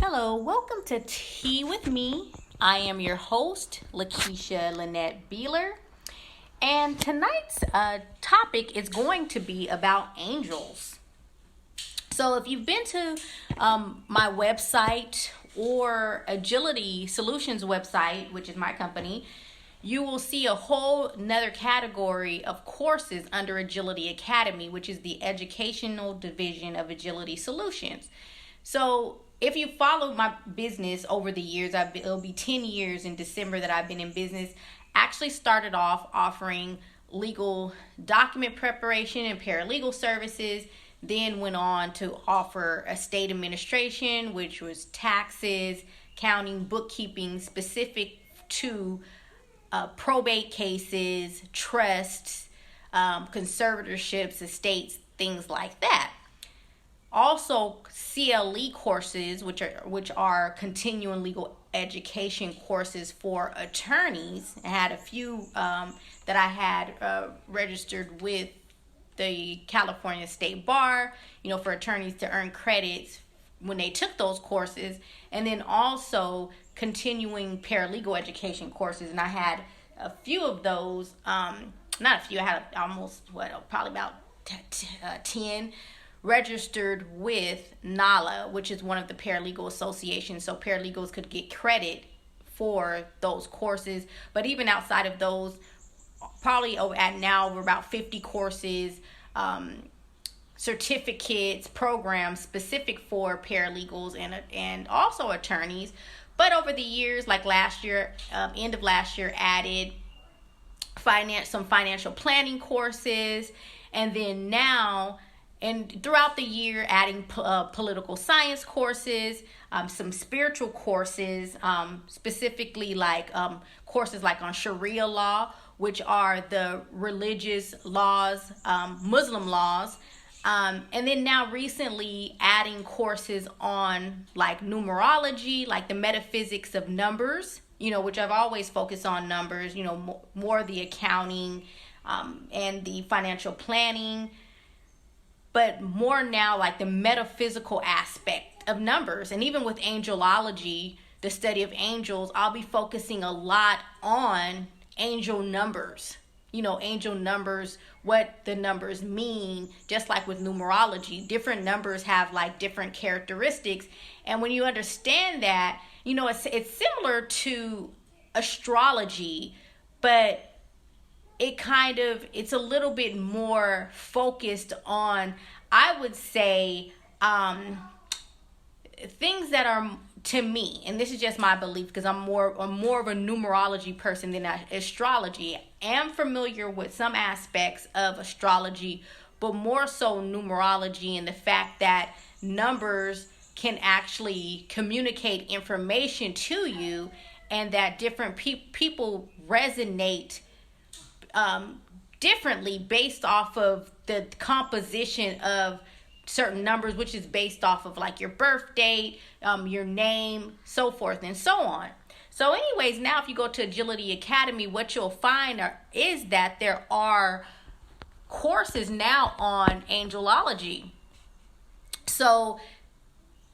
Hello, welcome to Tea with Me. I am your host, Lakeisha Lynette Beeler, and tonight's topic is going to be about angels. So if you've been to my website or Agility Solutions website, which is my company, you will see a whole another category of courses under Agility Academy, which is the educational division of Agility Solutions. So if you followed my business over the years, it'll be 10 years in December that I've been in business. Actually started off offering legal document preparation and paralegal services, then went on to offer estate administration, which was taxes, accounting, bookkeeping, specific to probate cases, trusts, conservatorships, estates, things like that. Also, CLE courses, which are continuing legal education courses for attorneys. I had a few that I had registered with the California State Bar, for attorneys to earn credits when they took those courses, and then also continuing paralegal education courses. And I had a few of those, not a few, I had almost, probably about 10 registered with NALA, which is one of the paralegal associations, so paralegals could get credit for those courses. But even outside of those, probably at now we're about 50 courses, certificates, programs specific for paralegals and also attorneys. But over the years, like last year, end of last year, added some financial planning courses, and then now, and throughout the year, adding political science courses, some spiritual courses, specifically like courses like on Sharia law, which are the religious laws, Muslim laws. And then now recently adding courses on like numerology, like the metaphysics of numbers, which I've always focused on numbers, more the accounting and the financial planning, but more now like the metaphysical aspect of numbers. And even with angelology, the study of angels, I'll be focusing a lot on angel numbers. Angel numbers, what the numbers mean, just like with numerology. Different numbers have like different characteristics. And when you understand that, it's similar to astrology, but it's a little bit more focused on, I would say, things that are, to me, and this is just my belief because I'm more of a numerology person than astrology. I am familiar with some aspects of astrology, but more so numerology, and the fact that numbers can actually communicate information to you, and that different people resonate differently based off of the composition of certain numbers, which is based off of like your birth date, your name, so forth and so on. So anyways, now if you go to Agility Academy, what you'll find is that there are courses now on angelology. So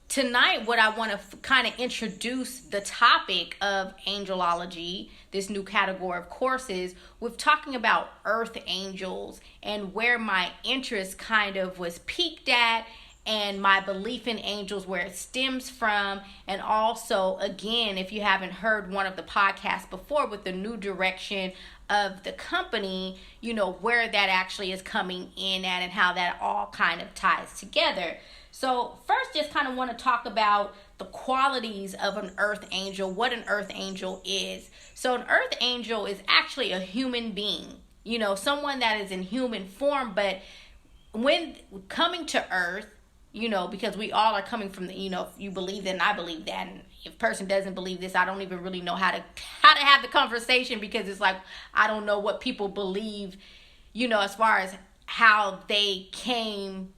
tonight, what I want to kind of introduce the topic of angelology, this new category of courses, with talking about earth angels and where my interest kind of was peaked at, and my belief in angels, where it stems from. And also, again, if you haven't heard one of the podcasts before with the new direction of the company, where that actually is coming in at and how that all kind of ties together. So first, just kind of want to talk about the qualities of an earth angel, what an earth angel is. So an earth angel is actually a human being, someone that is in human form, but when coming to earth, because we all are coming from the, if you believe that and I believe that, and if a person doesn't believe this, I don't even really know how to have the conversation, because it's like, I don't know what people believe, as far as how they came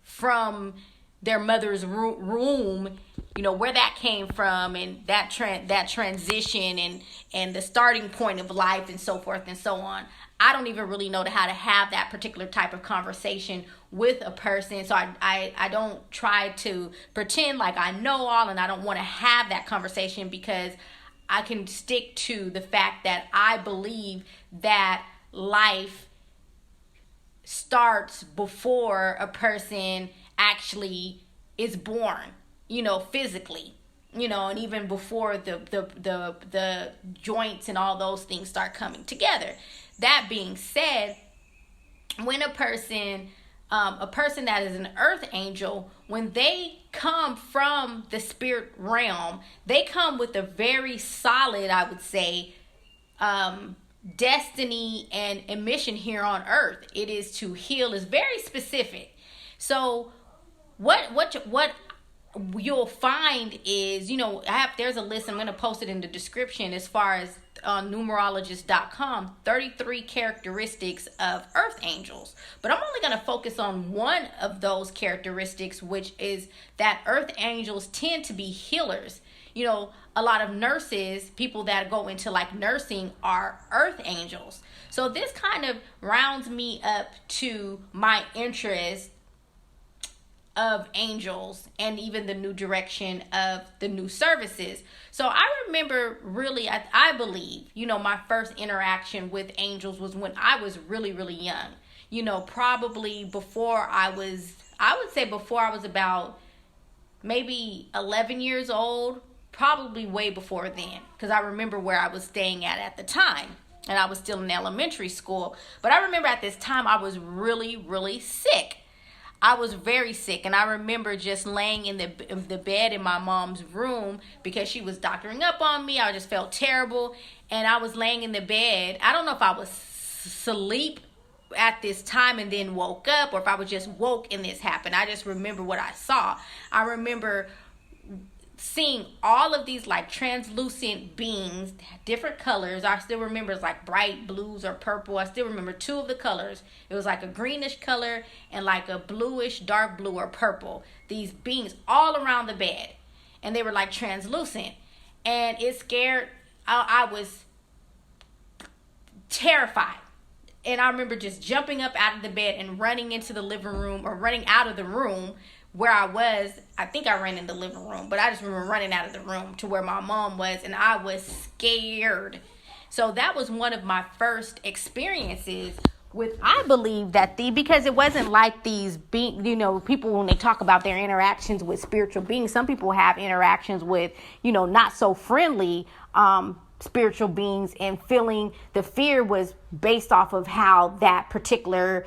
from their mother's womb where that came from, and that transition, and the starting point of life, and so forth and so on. I don't even really know how to have that particular type of conversation with a person. So I don't try to pretend like I know all, and I don't want to have that conversation, because I can stick to the fact that I believe that life starts before a person actually is born, physically, and even before the joints and all those things start coming together. That being said, when a person that is an earth angel, when they come from the spirit realm, they come with a very solid, I would say, destiny and mission here on earth. It is to heal. Is very specific. So what you'll find is, there's a list. I'm going to post it in the description, as far as on numerologist.com, 33 characteristics of earth angels. But I'm only going to focus on one of those characteristics, which is that earth angels tend to be healers. A lot of nurses, people that go into like nursing, are earth angels. So this kind of rounds me up to my interest of angels, and even the new direction of the new services. So I remember really, I believe, my first interaction with angels was when I was really, really young. Probably before I would say before I was about maybe 11 years old, probably way before then, because I remember where I was staying at the time, and I was still in elementary school. But I remember at this time I was really, really sick. I was very sick, and I remember just laying in the bed in my mom's room, because she was doctoring up on me. I just felt terrible, and I was laying in the bed. I don't know if I was asleep at this time and then woke up, or if I was just woke and this happened. I just remember what I saw. I remember seeing all of these like translucent beings, different colors. I still remember it's like bright blues or purple. I still remember two of the colors. It was like a greenish color and like a bluish, dark blue or purple. These beings all around the bed, and they were like translucent, and it scared. I was terrified. And I remember just jumping up out of the bed and running into the living room, or running out of the room where I was. I think I ran in the living room, but I just remember running out of the room to where my mom was, and I was scared. So that was one of my first experiences with, I believe that because it wasn't like these people, when they talk about their interactions with spiritual beings, some people have interactions with, not so friendly, spiritual beings, and feeling the fear was based off of how that particular,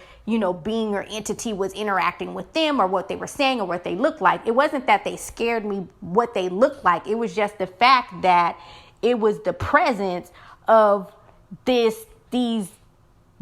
being or entity was interacting with them, or what they were saying, or what they looked like. It wasn't that they scared me what they looked like. It was just the fact that it was the presence of these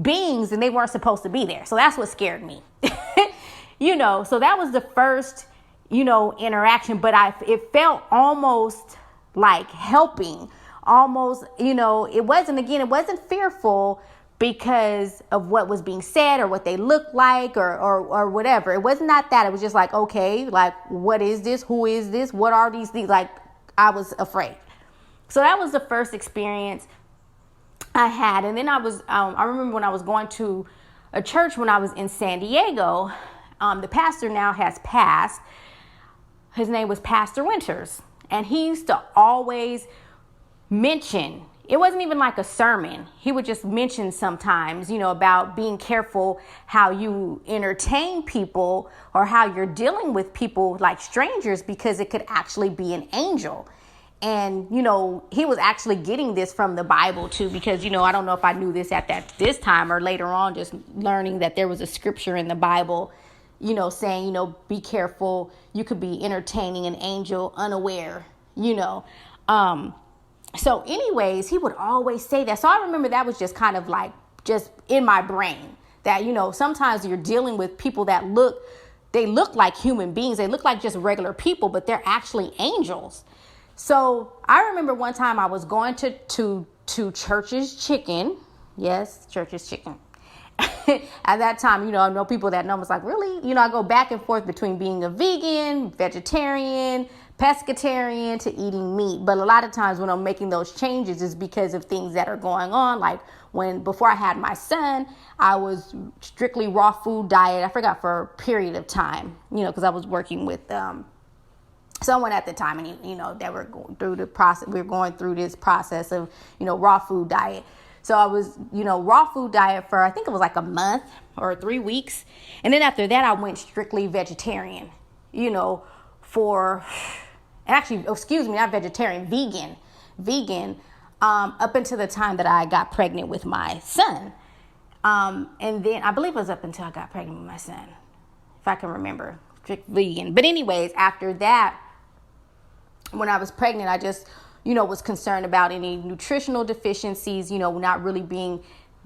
beings, and they weren't supposed to be there. So that's what scared me. So that was the first, interaction, but it felt almost like helping. Almost, it wasn't fearful because of what was being said or what they looked like or whatever. It was not that. It was just like, okay, like, what is this? Who is this? What are these things? Like, I was afraid. So that was the first experience I had. And then I remember when I was going to a church when I was in San Diego, the pastor now has passed. His name was Pastor Winters. And he used to always mention, it wasn't even like a sermon. He would just mention sometimes, about being careful how you entertain people, or how you're dealing with people like strangers, because it could actually be an angel. And, he was actually getting this from the Bible too, because, I don't know if I knew this at this time or later on, just learning that there was a scripture in the Bible, saying, be careful. You could be entertaining an angel unaware, So anyways, he would always say that. So I remember that was just kind of like just in my brain that, sometimes you're dealing with people that look like human beings. They look like just regular people, but they're actually angels. So I remember one time I was going to Church's Chicken. Yes, Church's Chicken. at that time, I know people that know me was like, really? I go back and forth between being a vegan, vegetarian, pescatarian to eating meat. But a lot of times when I'm making those changes is because of things that are going on. Like before I had my son, I was strictly raw food diet. I forgot for a period of time, because I was working with someone at the time, and that we're going through the process. We're going through this process of raw food diet. So I was raw food diet for, I think it was like a month or 3 weeks, and then after that I went strictly vegetarian. Not vegetarian, vegan. Up until the time that I got pregnant with my son, and then I believe it was up until I got pregnant with my son, if I can remember, strict vegan. But anyways, after that, when I was pregnant, I just, was concerned about any nutritional deficiencies, not really being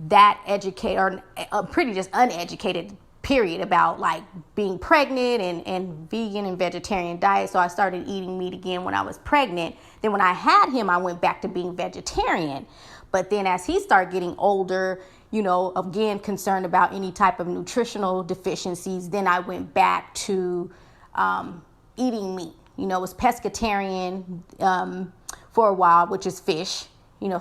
that educated or pretty just uneducated, period, about like being pregnant and vegan and vegetarian diet. So I started eating meat again when I was pregnant. Then when I had him, I went back to being vegetarian. But then as he started getting older, again, concerned about any type of nutritional deficiencies, then I went back to eating meat. It was pescatarian for a while, which is fish,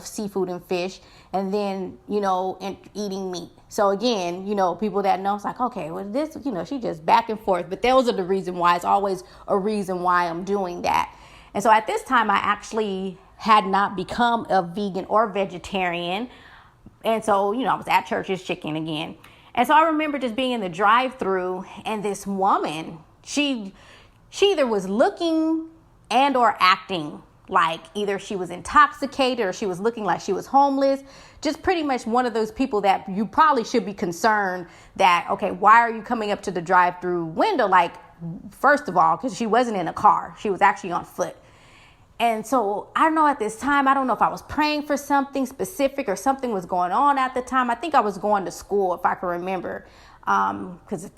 seafood and fish, and then, and eating meat. So again, people that know, it's like, okay, well, this, she just back and forth. But those are the reason why. It's always a reason why I'm doing that. And so at this time, I actually had not become a vegan or vegetarian. And so, I was at Church's Chicken again. And so I remember just being in the drive-thru, and this woman, she either was looking and or acting like either she was intoxicated or she was looking like she was homeless. Just pretty much one of those people that you probably should be concerned that, okay, why are you coming up to the drive-thru window? Like, first of all, because she wasn't in a car. She was actually on foot. And so I don't know, at this time, I don't know if I was praying for something specific or something was going on at the time. I think I was going to school, if I can remember, because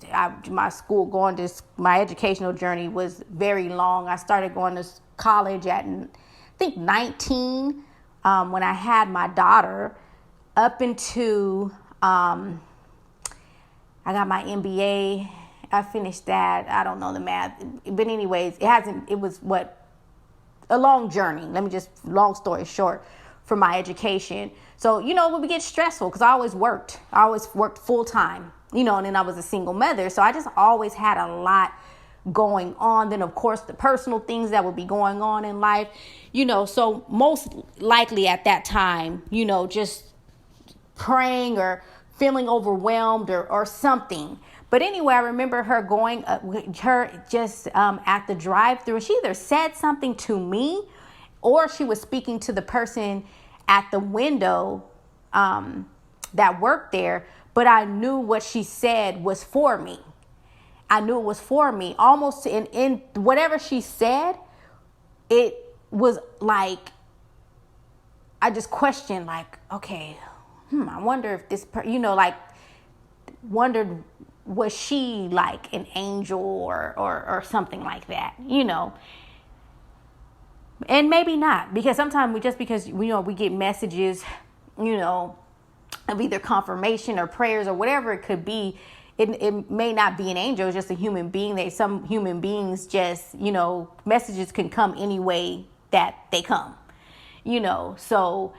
my educational journey was very long. I started going to college at, I think, 19, when I had my daughter, up into, I got my MBA. I finished that. I don't know the math, but anyways, it was a long journey. Long story short, for my education. So, it would get stressful because I always worked full time, and then I was a single mother. So I just always had a lot going on. Then, of course, the personal things that would be going on in life, so most likely at that time, just praying or feeling overwhelmed or something. But anyway, I remember her going at the drive-thru. She either said something to me or she was speaking to the person at the window that worked there. But I knew what she said was for me. I knew it was for me. Almost in whatever she said, it was like, I just questioned, like, okay, I wonder if this, wondered, was she like an angel or something like that, And maybe not, because sometimes we get messages, of either confirmation or prayers or whatever it could be. It may not be an angel, it's just a human being. Some human beings just, messages can come any way that they come, So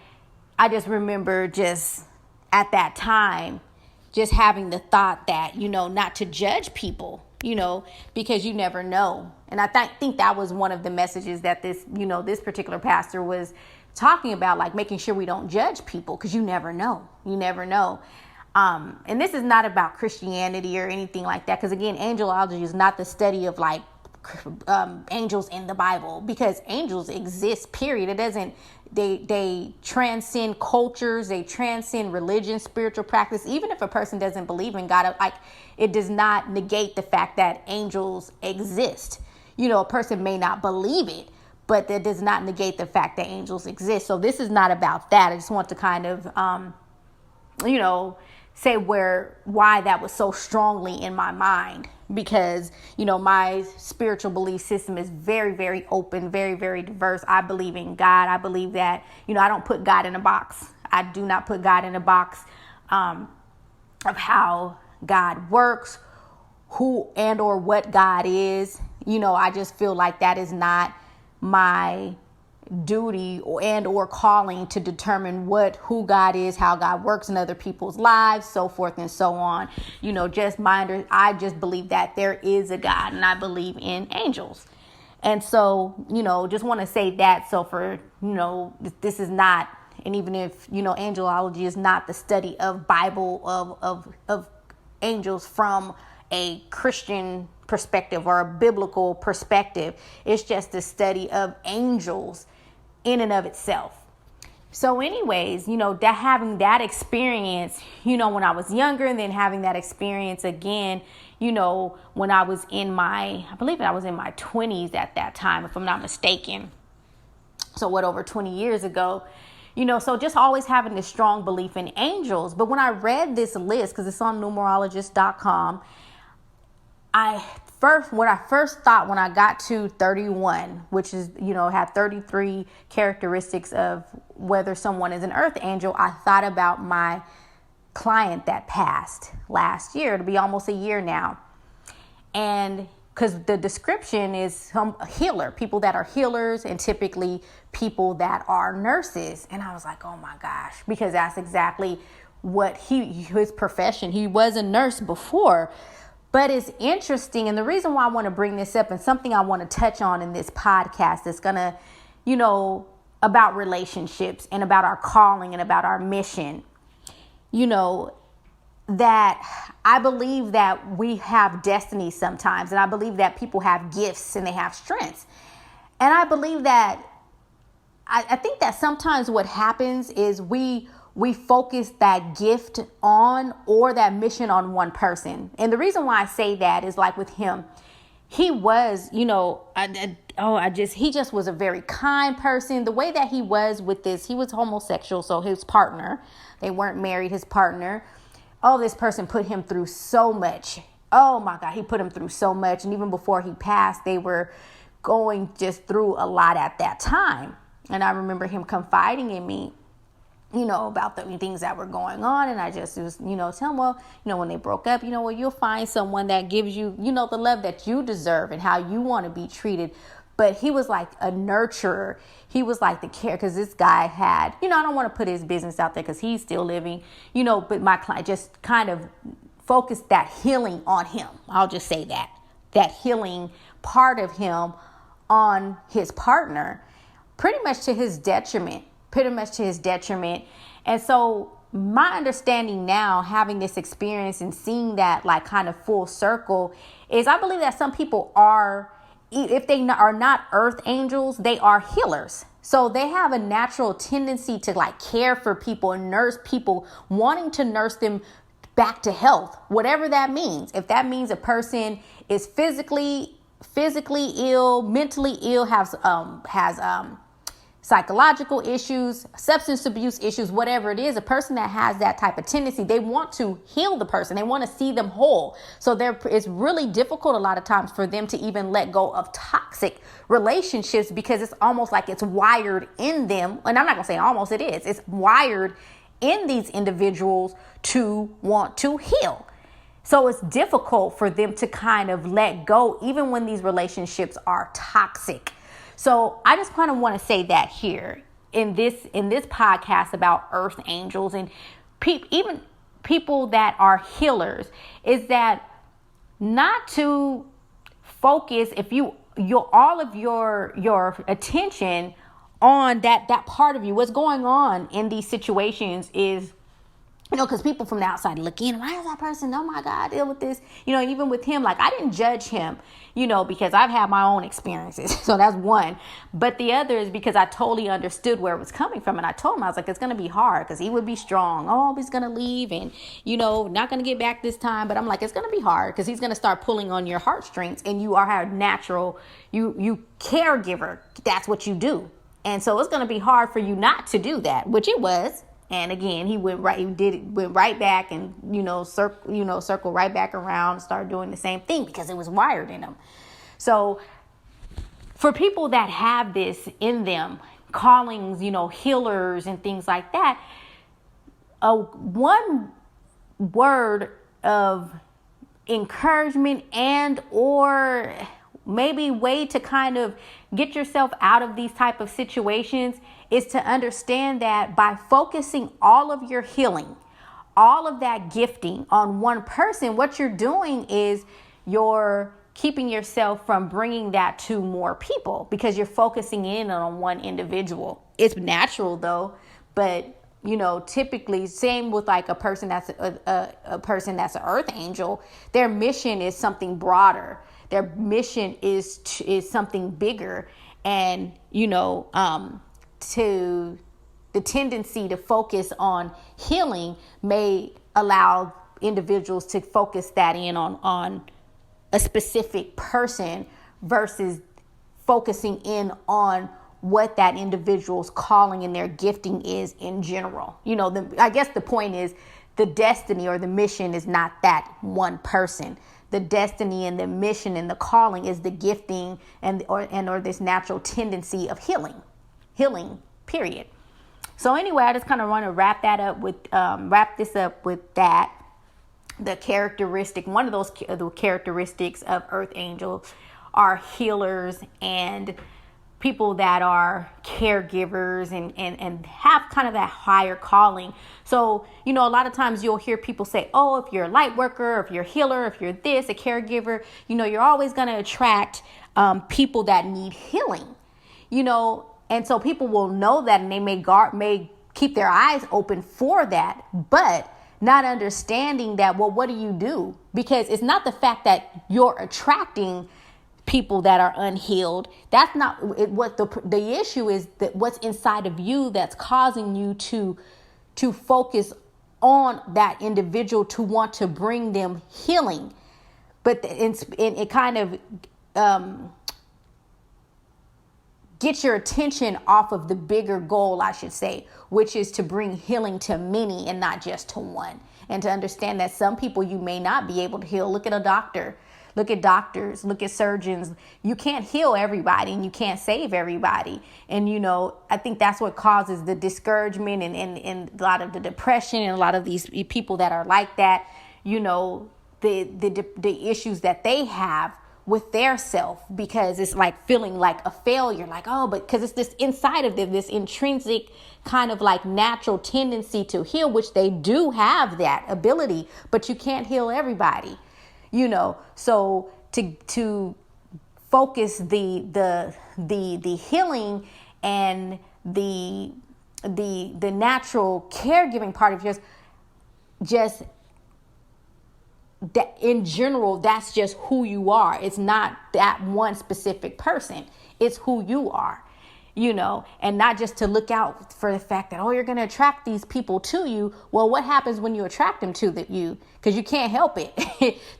I just remember just at that time, just having the thought that, not to judge people, because you never know. And I think that was one of the messages that this particular pastor was talking about, like making sure we don't judge people, because you never know. And this is not about Christianity or anything like that. Because again, angelology is not the study of like angels in the Bible, because angels exist, period. It doesn't, they transcend cultures, they transcend religion, spiritual practice. Even if a person doesn't believe in God, like, it does not negate the fact that angels exist. A person may not believe it, but that does not negate the fact that angels exist. So this is not about that. I just want to kind of, say why that was so strongly in my mind, because, my spiritual belief system is very, very open, very, very diverse. I believe in God. I believe that, I don't put God in a box. I do not put God in a box. of how God works, who and or what God is. I just feel like that is not my duty or calling to determine who God is, how God works in other people's lives, so forth and so on. I just believe that there is a God, and I believe in angels. And so, just want to say that. So for, this is not, and even if, angelology is not the study of Bible of angels from a Christian perspective or a biblical perspective. It's just the study of angels in and of itself. So anyways, that having that experience, when I was younger, and then having that experience again, when I was I believe I was in my 20s at that time, if I'm not mistaken. So over 20 years ago, so just always having this strong belief in angels. But when I read this list, because it's on numerologist.com, what I first thought when I got to 31, which is, had 33 characteristics of whether someone is an earth angel, I thought about my client that passed last year. It'll be almost a year now. And because the description is some healer, people that are healers, and typically people that are nurses. And I was like, oh my gosh, because that's exactly what his profession. He was a nurse before. But it's interesting, and the reason why I want to bring this up, and something I want to touch on in this podcast is going to, about relationships and about our calling and about our mission, that I believe that we have destiny sometimes, and I believe that people have gifts and they have strengths. And I believe that, I think that sometimes what happens is we focus that gift on or that mission on one person. And the reason why I say that is like with him, he was, he just was a very kind person. The way that he was with this, he was homosexual. So his partner, they weren't married, his partner, this person put him through so much. Oh my God, he put him through so much. And even before he passed, they were going just through a lot at that time. And I remember him confiding in me, about the things that were going on. And I just was, tell him, when they broke up, you'll find someone that gives you, the love that you deserve and how you want to be treated. But he was like a nurturer. He was like the care, because this guy had, I don't want to put his business out there because he's still living, but my client just kind of focused that healing on him. I'll just say that healing part of him on his partner, pretty much to his detriment. And so my understanding now, having this experience and seeing that like kind of full circle, is I believe that some people are, if they are not earth angels, they are healers. So they have a natural tendency to like care for people and nurse people, wanting to nurse them back to health, whatever that means. If that means a person is physically ill, mentally ill, has psychological issues, substance abuse issues, whatever it is, a person that has that type of tendency, they want to heal the person. They want to see them whole. So it's really difficult a lot of times for them to even let go of toxic relationships, because it's almost like it's wired in them. And I'm not going to say almost, it is. It's wired in these individuals to want to heal. So it's difficult for them to kind of let go, even when these relationships are toxic. So I just kind of want to say that here in this podcast about earth angels and even people that are healers, is that not to focus all of your attention on that part of you. What's going on in these situations is, because people from the outside look in, why is that person, oh my God, deal with this? Even with him, like I didn't judge him, because I've had my own experiences. So that's one. But the other is because I totally understood where it was coming from. And I told him, I was like, it's going to be hard, because he would be strong. Oh, he's going to leave and, not going to get back this time. But I'm like, it's going to be hard, because he's going to start pulling on your heartstrings, and you are a natural, you caregiver. That's what you do. And so it's going to be hard for you not to do that, which it was. And again, he went right back and, circle right back around and started doing the same thing, because it was wired in him. So for people that have this in them, callings, healers and things like that, one word of encouragement and or maybe way to kind of get yourself out of these type of situations is to understand that by focusing all of your healing, all of that gifting on one person, what you're doing is you're keeping yourself from bringing that to more people because you're focusing in on one individual. It's natural though, but typically same with like a person that's a person that's an earth angel, their mission is something broader. Their mission is something bigger. And, to the tendency to focus on healing may allow individuals to focus that in on a specific person versus focusing in on what that individual's calling and their gifting is in general. I guess the point is the destiny or the mission is not that one person. The destiny and the mission and the calling is the gifting or this natural tendency of healing, period. So anyway, I just kind of want to wrap this up with that. The characteristic, one of those the characteristics of earth angels are healers and people that are caregivers and have kind of that higher calling. So, a lot of times you'll hear people say, oh, if you're a light worker, if you're a healer, if you're this, a caregiver, you're always going to attract people that need healing, and so people will know that and they may keep their eyes open for that, but not understanding that, well, what do you do? Because it's not the fact that you're attracting people that are unhealed. That's not what the issue is, that what's inside of you that's causing you to focus on that individual, to want to bring them healing. But it kind of get your attention off of the bigger goal, I should say, which is to bring healing to many and not just to one. And to understand that some people you may not be able to heal. Look at a doctor. Look at doctors, look at surgeons. You can't heal everybody and you can't save everybody. And, I think that's what causes the discouragement and a lot of the depression and a lot of these people that are like that, the issues that they have with their self, because it's like feeling like a failure, like, oh, but because it's this inside of them, this intrinsic kind of like natural tendency to heal, which they do have that ability, but you can't heal everybody. So to focus the healing and the natural caregiving part of yours, just that in general, that's just who you are. It's not that one specific person. It's who you are. And not just to look out for the fact that, oh, you're going to attract these people to you. Well, what happens when you attract them to you? Because you can't help it.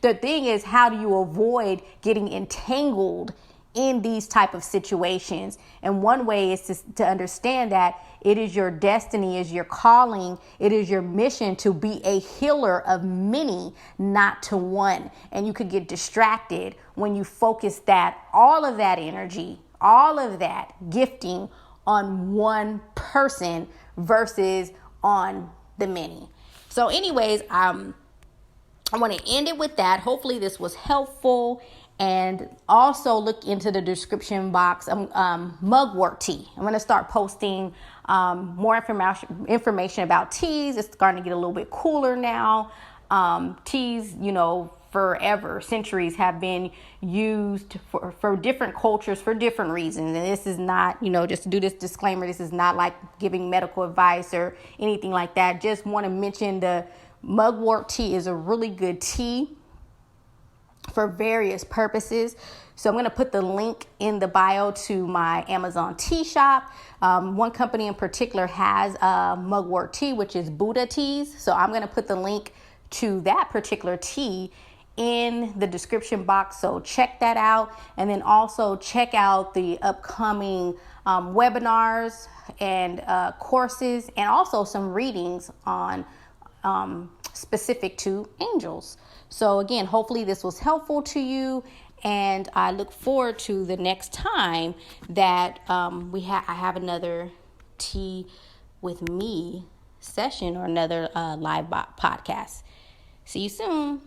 The thing is, how do you avoid getting entangled in these type of situations? And one way is to understand that it is your destiny, is your calling, it is your mission to be a healer of many, not to one. And you could get distracted when you focus all of that energy, all of that gifting on one person versus on the many. So anyways, I want to end it with that. Hopefully this was helpful. And also look into the description box, Mugwort Tea. I'm going to start posting more information about teas. It's starting to get a little bit cooler now. Teas, forever, centuries have been used for different cultures for different reasons. And this is not, just to do this disclaimer, this is not like giving medical advice or anything like that. Just want to mention the Mugwort Tea is a really good tea for various purposes. So I'm going to put the link in the bio to my Amazon tea shop. One company in particular has Mugwort Tea, which is Buddha teas. So I'm going to put the link to that particular tea in the description box. So check that out. And then also check out the upcoming webinars and courses, and also some readings on specific to angels. So again, hopefully this was helpful to you, and I look forward to the next time that I have another tea with me session or another live podcast. See you soon.